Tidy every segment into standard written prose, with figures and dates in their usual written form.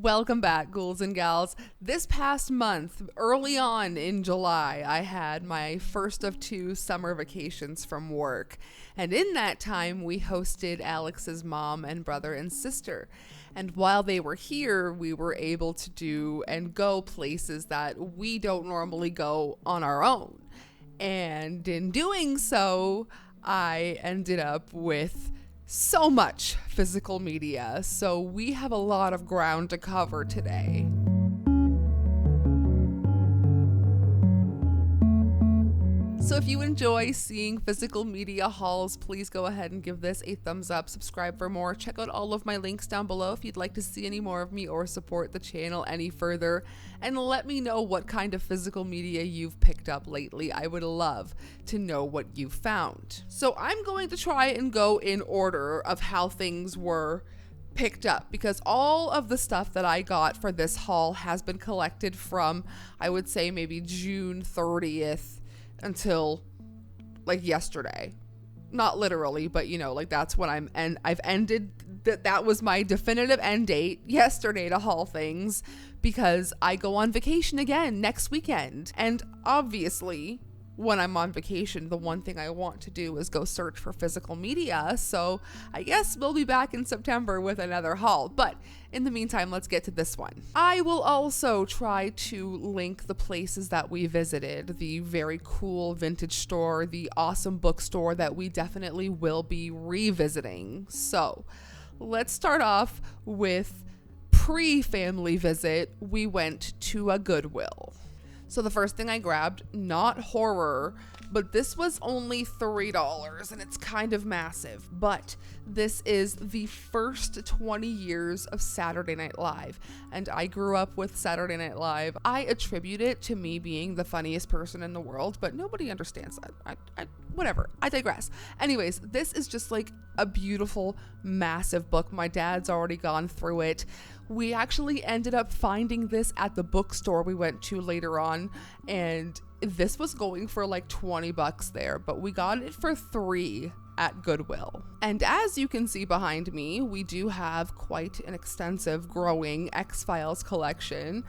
Welcome back, ghouls and gals. This past month, early on in July, I had my first of 2 summer vacations from work. And in that time, we hosted Alex's mom and brother and sister. And while they were here, we were able to do and go places that we don't normally go on our own. And in doing so, I ended up with so much physical media, so we have a lot of ground to cover today. So if you enjoy seeing physical media hauls, please go ahead and give this a thumbs up, subscribe for more, check out all of my links down below if you'd like to see any more of me or support the channel any further, and let me know what kind of physical media you've picked up lately. I would love to know what you've found. So I'm going to try and go in order of how things were picked up, because all of the stuff that I got for this haul has been collected from, I would say, maybe June 30th until like yesterday. Not literally, but that's when I've ended that was my definitive end date yesterday to haul things, because I go on vacation again next weekend. And obviously, when I'm on vacation, the one thing I want to do is go search for physical media. So I guess we'll be back in September with another haul. But in the meantime, let's get to this one. I will also try to link the places that we visited, the very cool vintage store, the awesome bookstore that we definitely will be revisiting. So let's start off with pre-family visit. We went to a Goodwill. So the first thing I grabbed, not horror, but this was only $3 and it's kind of massive. But this is the first 20 years of Saturday Night Live. And I grew up with Saturday Night Live. I attribute it to me being the funniest person in the world, but nobody understands that. Whatever, I digress. Anyways, this is just like a beautiful, massive book. My dad's already gone through it. We actually ended up finding this at the bookstore we went to later on, and this was going for like $20 there, but we got it for $3 at Goodwill. And as you can see behind me, we do have quite an extensive growing X-Files collection.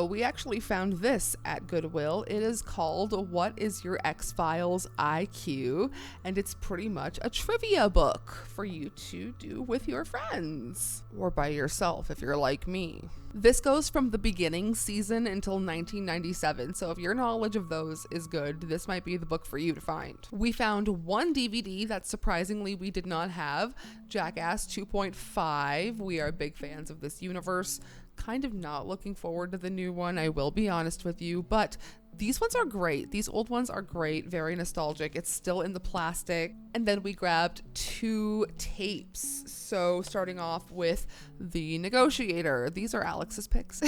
We actually found this at Goodwill. It is called What is Your X-Files IQ? And it's pretty much a trivia book for you to do with your friends or by yourself if you're like me. This goes from the beginning season until 1997, so if your knowledge of those is good, this might be the book for you to find. We found one DVD that surprisingly we did not have, Jackass 2.5. We are big fans of this universe. Kind of not looking forward to the new one, I will be honest with you, but these ones are great. These old ones are great, very nostalgic. It's still in the plastic. And then we grabbed 2 tapes. So starting off with The Negotiator. These are Alex's picks.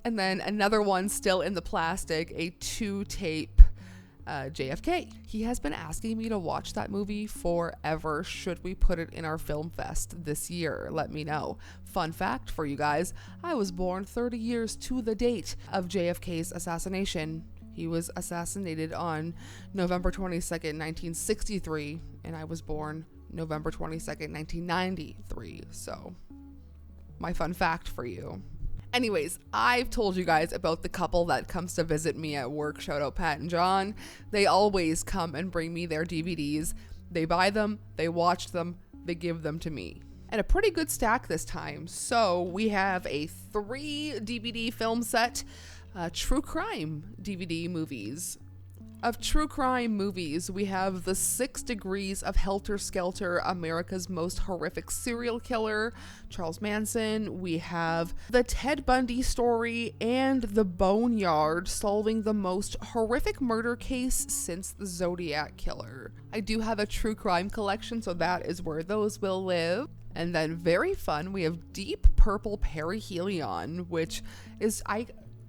And then another one still in the plastic, a 2-tape JFK. He has been asking me to watch that movie forever. Should we put it in our film fest this year? Let me know. Fun fact for you guys, I was born 30 years to the date of JFK's assassination. He was assassinated on November 22nd, 1963, and I was born November 22nd, 1993. So, my fun fact for you. Anyways, I've told you guys about the couple that comes to visit me at work. Shout out Pat and John. They always come and bring me their DVDs. They buy them, they watch them, they give them to me. And a pretty good stack this time. So we have a 3 DVD film set, true crime DVD movies. Of true crime movies, we have The 6 Degrees of Helter Skelter, America's Most Horrific Serial Killer, Charles Manson. We have The Ted Bundy Story and The Boneyard, solving the most horrific murder case since the Zodiac Killer. I do have a true crime collection, so that is where those will live. And then very fun, we have Deep Purple Perihelion, which is,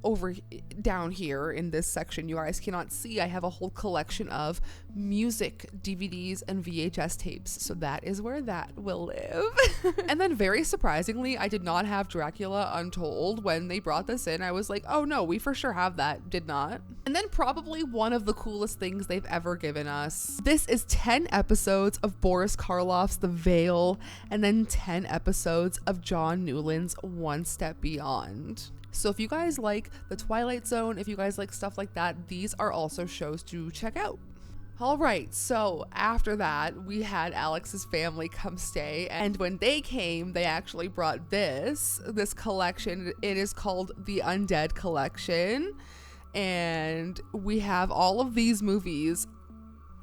over down here in this section, you guys cannot see, I have a whole collection of music DVDs and VHS tapes, so that is where that will live. And then very surprisingly, I did not have Dracula Untold. When they brought this in, I was like, oh no, we for sure have that. Did not. And then probably one of the coolest things they've ever given us, this is 10 episodes of Boris Karloff's The Veil, and then 10 episodes of John Newland's One Step Beyond. So if you guys like The Twilight Zone, if you guys like stuff like that, these are also shows to check out. All right, so after that, we had Alex's family come stay, and when they came, they actually brought this collection. It is called the Undead Collection, and we have all of these movies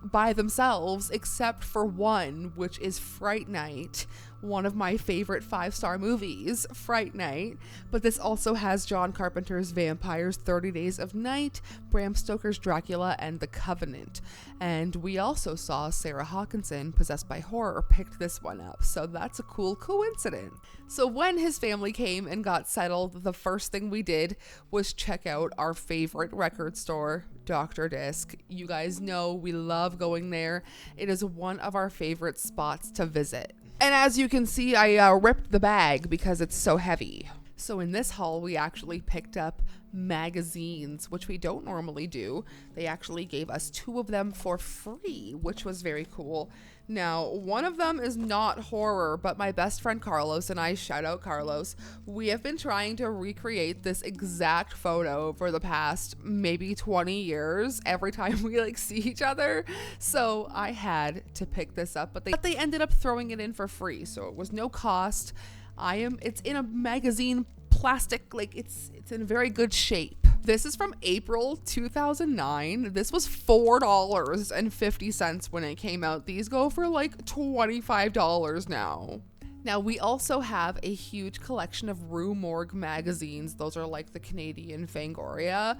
by themselves except for one, which is Fright Night, one of my favorite 5-star movies, Fright Night. But this also has John Carpenter's Vampires, 30 Days of Night, Bram Stoker's Dracula, and The Covenant. And we also saw Sarah Hawkinson, Possessed by Horror, picked this one up, so that's a cool coincidence. So when his family came and got settled, the first thing we did was check out our favorite record store, Dr. Disc. You guys know we love going there. It is one of our favorite spots to visit. And as you can see, I ripped the bag because it's so heavy. So in this haul, we actually picked up magazines, which we don't normally do. They actually gave us 2 of them for free, which was very cool. Now, one of them is not horror, but my best friend Carlos and I, shout out Carlos, we have been trying to recreate this exact photo for the past maybe 20 years every time we see each other. So I had to pick this up, but they ended up throwing it in for free, so it was no cost. It's in a magazine plastic, it's in very good shape. This is from April 2009. This was $4.50 when it came out. These go for $25 now. Now, we also have a huge collection of Rue Morgue magazines. Those are the Canadian Fangoria.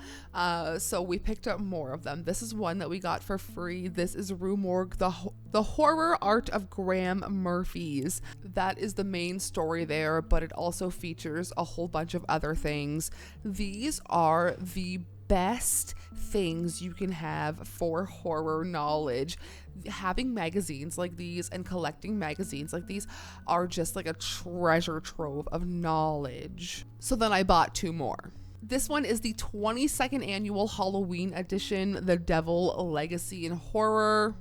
So we picked up more of them. This is one that we got for free. This is Rue Morgue, the horror art of Graham Murphy's. That is the main story there, but it also features a whole bunch of other things. These are the best things you can have for horror knowledge. Having magazines like these and collecting magazines like these are just a treasure trove of knowledge. So then I bought 2 more. This one is the 22nd annual Halloween edition, The Devil, Legacy in Horror,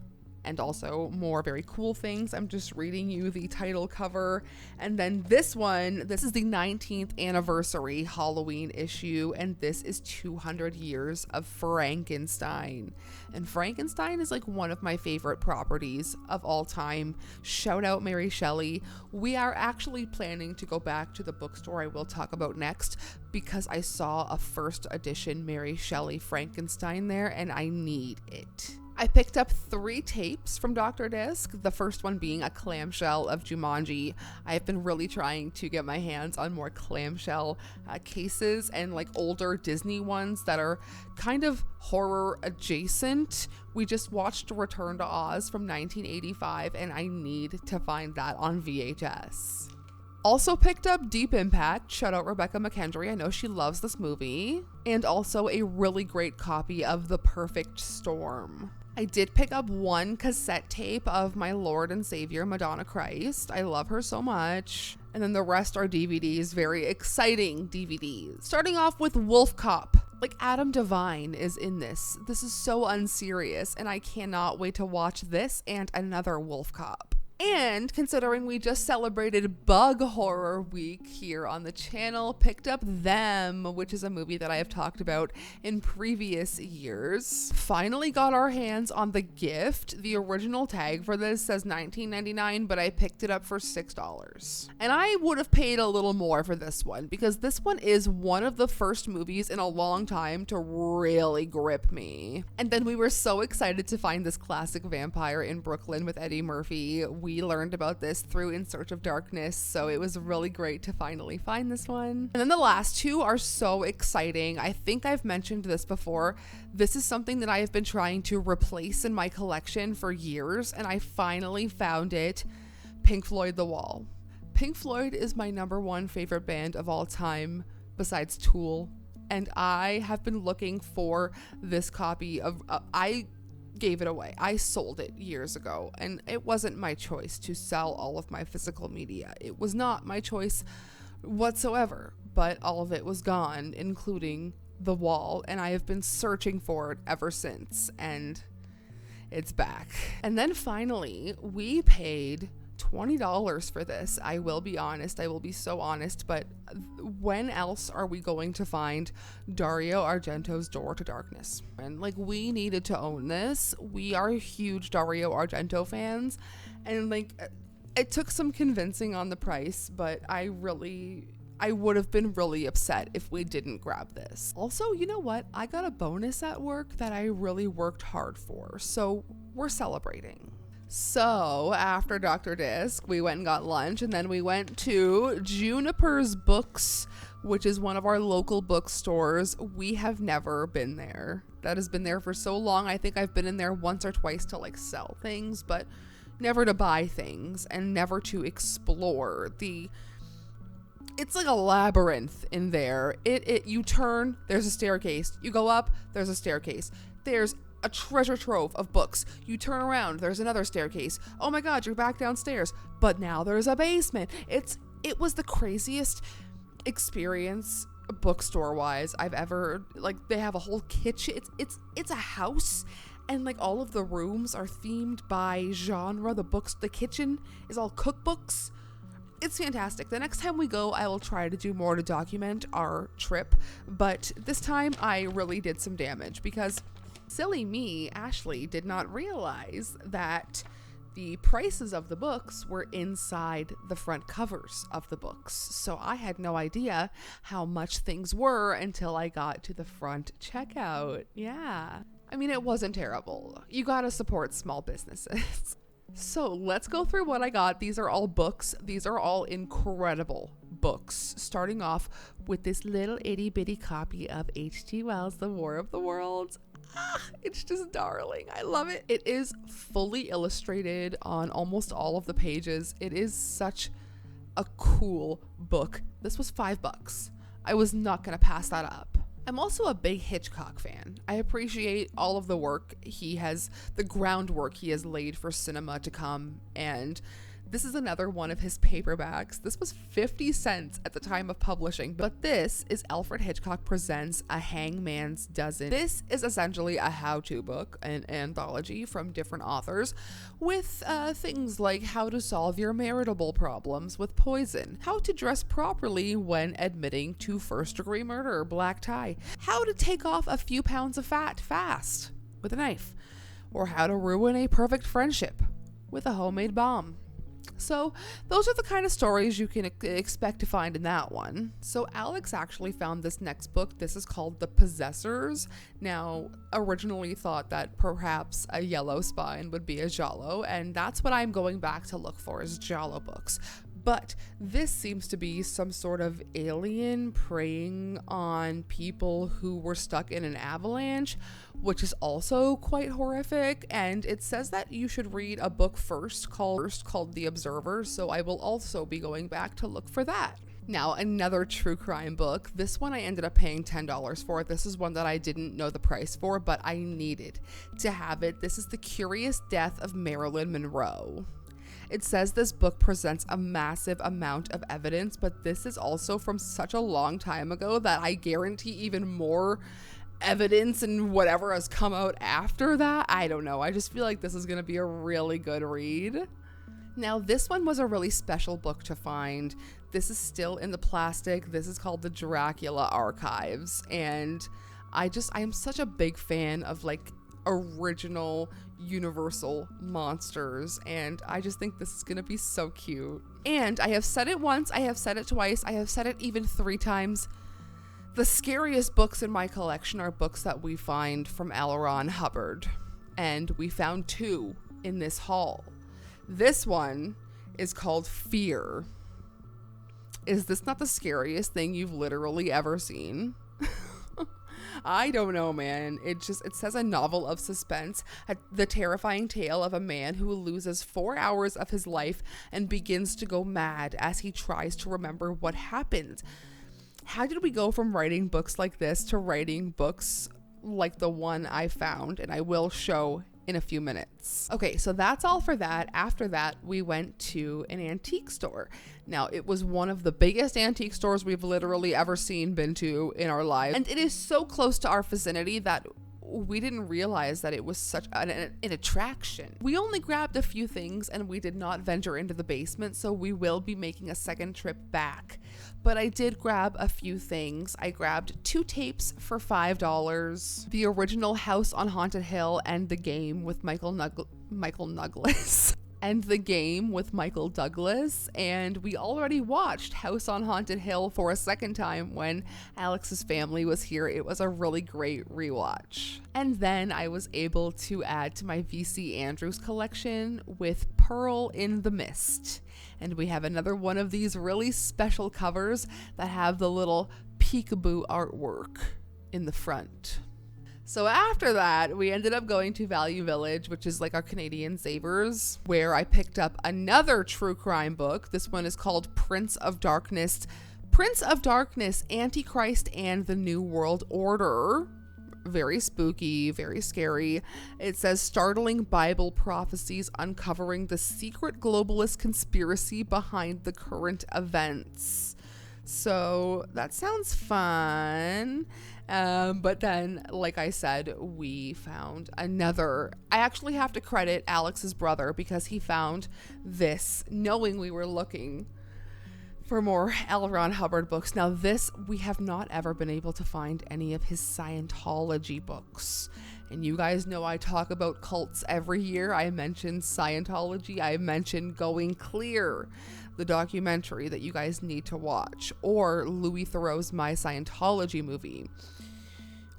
and also more very cool things. I'm just reading you the title cover. And then this is the 19th anniversary Halloween issue, and this is 200 years of Frankenstein. And Frankenstein is one of my favorite properties of all time. Shout out Mary Shelley. We are actually planning to go back to the bookstore I will talk about next, because I saw a first edition Mary Shelley Frankenstein there, and I need it. I picked up 3 tapes from Dr. Disc, the first one being a clamshell of Jumanji. I've been really trying to get my hands on more clamshell cases and older Disney ones that are kind of horror adjacent. We just watched Return to Oz from 1985, and I need to find that on VHS. Also picked up Deep Impact, shout out Rebecca McKendry, I know she loves this movie, and also a really great copy of The Perfect Storm. I did pick up 1 cassette tape of my Lord and Savior, Madonna Christ. I love her so much. And then the rest are DVDs, very exciting DVDs. Starting off with Wolf Cop. Adam Devine is in this. This is so unserious, and I cannot wait to watch this and another Wolf Cop. And considering we just celebrated Bug Horror Week here on the channel, picked up Them, which is a movie that I have talked about in previous years. Finally got our hands on The Gift. The original tag for this says $19.99, but I picked it up for $6. And I would have paid a little more for this one, because this one is one of the first movies in a long time to really grip me. And then we were so excited to find this classic vampire in Brooklyn with Eddie Murphy. We learned about this through In Search of Darkness, so it was really great to finally find this one. And then the last 2 are so exciting. I think I've mentioned this before. This is something that I have been trying to replace in my collection for years, and I finally found it. Pink Floyd The Wall. Pink Floyd is my #1 favorite band of all time, besides Tool. and I have been looking for this copy of, I gave it away. I sold it years ago, and it wasn't my choice to sell all of my physical media. It was not my choice whatsoever, but all of it was gone, including the wall, and I have been searching for it ever since, and it's back. And then finally, we paid $20 for this. I will be honest, I will be so honest, but when else are we going to find Dario Argento's Door to Darkness? And like, we needed to own this. We are huge Dario Argento fans, and like, it took some convincing on the price, but I would have been really upset if we didn't grab this. Also, you know what? I got a bonus at work that I really worked hard for, so we're celebrating. So after Dr. Disc, we went and got lunch, and then we went to Juniper's Books, which is one of our local bookstores. We have never been there. That has been there for so long. I think I've been in there once or twice to like sell things, but never to buy things and never to explore. It's like a labyrinth in there. You turn, there's a staircase. You go up, there's a staircase. There's a treasure trove of books. You turn around, there's another staircase. Oh my god, you're back downstairs, but now there's a basement. It was the craziest experience bookstore wise I've ever, like, they have a whole kitchen. It's a house, and like all of the rooms are themed by genre. The kitchen is all cookbooks. It's fantastic. The next time we go, I will try to do more to document our trip, but this time I really did some damage because silly me, Ashley, did not realize that the prices of the books were inside the front covers of the books. So I had no idea how much things were until I got to the front checkout. Yeah. I mean, it wasn't terrible. You gotta support small businesses. So let's go through what I got. These are all books. These are all incredible books. Starting off with this little itty bitty copy of H.G. Wells' The War of the Worlds. It's just darling. I love it. It is fully illustrated on almost all of the pages. It is such a cool book. This was $5. I was not going to pass that up. I'm also a big Hitchcock fan. I appreciate all of the groundwork he has laid for cinema to come, and this is another one of his paperbacks. This was 50 cents at the time of publishing, but this is Alfred Hitchcock Presents A Hangman's Dozen. This is essentially a how-to book, an anthology from different authors with things like how to solve your marital problems with poison, how to dress properly when admitting to first-degree murder, black tie, how to take off a few pounds of fat fast with a knife, or how to ruin a perfect friendship with a homemade bomb. So those are the kind of stories you can expect to find in that one. So Alex actually found this next book. This is called The Possessors. Now, originally thought that perhaps a yellow spine would be a giallo, and that's what I'm going back to look for, is giallo books. But this seems to be some sort of alien preying on people who were stuck in an avalanche, which is also quite horrific. And it says that you should read a book first called The Observer, so I will also be going back to look for that. Now, another true crime book. This one I ended up paying $10 for. This is one that I didn't know the price for, but I needed to have it. This is The Curious Death of Marilyn Monroe. It says this book presents a massive amount of evidence, but this is also from such a long time ago that I guarantee even more evidence and whatever has come out after that. I don't know. I just feel like this is going to be a really good read. Now, this one was a really special book to find. This is still in the plastic. This is called The Dracula Archives. And I am such a big fan of like original Universal monsters, and I just think this is gonna be so cute. And I have said it once, I have said it twice, I have said it even 3 times. The scariest books in my collection are books that we find from L. Ron Hubbard, and we found 2 in this haul. This one is called Fear. Is this not the scariest thing you've literally ever seen? I don't know, man. It says a novel of suspense, the terrifying tale of a man who loses 4 hours of his life and begins to go mad as he tries to remember what happened. How did we go from writing books like this to writing books like the one I found, and I will show in a few minutes. Okay, so that's all for that. After that, we went to an antique store. Now, it was one of the biggest antique stores we've literally ever been to in our lives. And it is so close to our vicinity that we didn't realize that it was such an attraction. We only grabbed a few things and we did not venture into the basement, so we will be making a second trip back. But I did grab a few things. I grabbed 2 tapes for $5, the original House on Haunted Hill and The Game with Michael Douglas. And The Game with Michael Douglas, and we already watched House on Haunted Hill for a second time when Alex's family was here. It was a really great rewatch. And then I was able to add to my VC Andrews collection with Pearl in the Mist. And we have another one of these really special covers that have the little peekaboo artwork in the front. So after that, we ended up going to Value Village, which is like our Canadian Savers, where I picked up another true crime book. This one is called Prince of Darkness, Antichrist and the New World Order. Very spooky, very scary. It says startling Bible prophecies uncovering the secret globalist conspiracy behind the current events. So that sounds fun. But then, like I said, we found another. I actually have to credit Alex's brother because he found this, knowing we were looking for more L. Ron Hubbard books. Now this, we have not ever been able to find any of his Scientology books. And you guys know I talk about cults every year. I mentioned Scientology. I mentioned Going Clear, the documentary that you guys need to watch, or Louis Theroux's My Scientology movie.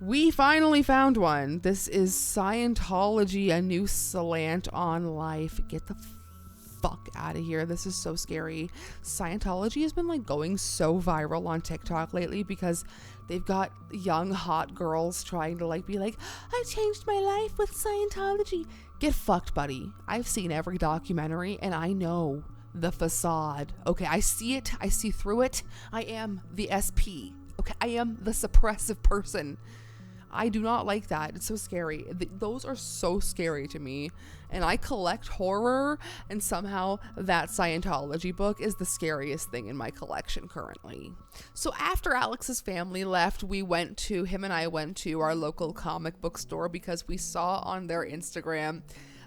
We finally found one. This is Scientology, A New Slant on Life. Get the fuck out of here. This is so scary. Scientology has been like going so viral on TikTok lately because they've got young hot girls trying to like be like, I changed my life with Scientology. Get fucked, buddy. I've seen every documentary and I know the facade. Okay, I see it. I see through it. I am the SP. Okay, I am the suppressive person. I do not like that. It's so scary. Those are so scary to me. And I collect horror, and somehow that Scientology book is the scariest thing in my collection currently. So after Alex's family left, him and I went to our local comic book store because we saw on their Instagram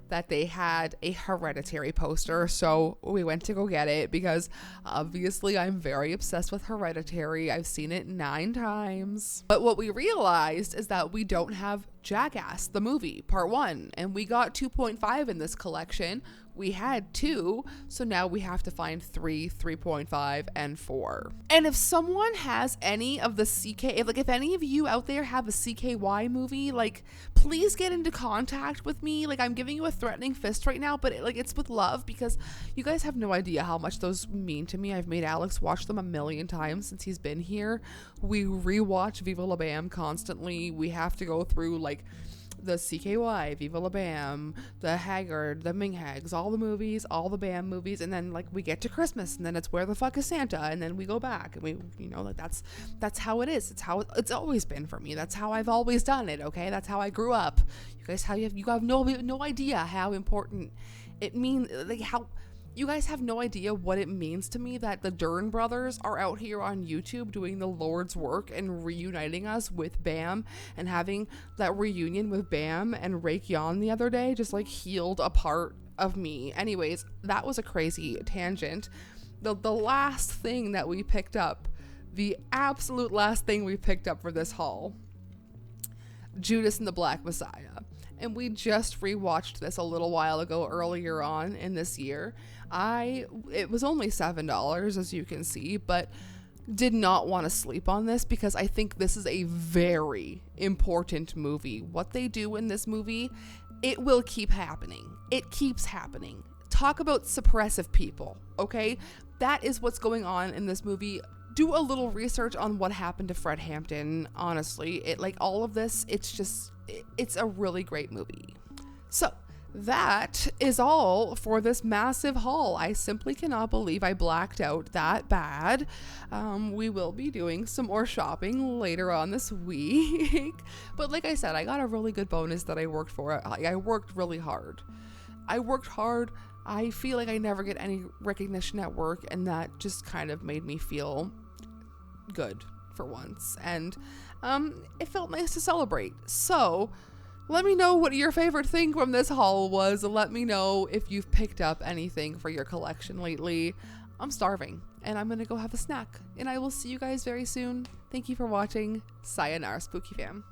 that they had a Hereditary poster, so we went to go get it because obviously I'm very obsessed with Hereditary. I've seen it 9 times. But what we realized is that we don't have Jackass, the movie, part 1, and we got 2.5 in this collection. We had 2, so now we have to find 3, 3.5, and 4. And if someone has any of the if any of you out there have a CKY movie, like, please get into contact with me. Like, I'm giving you a threatening fist right now, but it's with love because you guys have no idea how much those mean to me. I've made Alex watch them 1,000,000 times since he's been here. We rewatch Viva La Bam constantly. We have to go through like the CKY, Viva La Bam, the Haggard, the Ming Hags, all the movies, all the Bam movies, and then like we get to Christmas and then it's Where the Fuck is Santa, and then we go back and we, like that's how it is. It's how it's always been for me. That's how I've always done it. Okay, that's how I grew up. You guys have no idea how important it means. Like how. You guys have no idea what it means to me that the Dern brothers are out here on YouTube doing the Lord's work and reuniting us with Bam, and having that reunion with Bam and Rake Yon the other day just like healed a part of me. Anyways, that was a crazy tangent. The last thing that we picked up, the absolute last thing we picked up for this haul, Judas and the Black Messiah. And we just rewatched this a little while ago, earlier on in this year. It was only $7, as you can see, but did not want to sleep on this because I think this is a very important movie. What they do in this movie, it will keep happening. It keeps happening. Talk about suppressive people, okay? That is what's going on in this movie. Do a little research on what happened to Fred Hampton. Honestly, all of this, it's a really great movie. So that is all for this massive haul. I simply cannot believe I blacked out that bad. We will be doing some more shopping later on this week. But like I said, I got a really good bonus that I worked for. I worked really hard. I feel like I never get any recognition at work, and that just kind of made me feel good for once. And it felt nice to celebrate. So let me know what your favorite thing from this haul was. Let me know if you've picked up anything for your collection lately. I'm starving and I'm gonna go have a snack, and I will see you guys very soon. Thank you for watching. Sayonara, Spooky fam.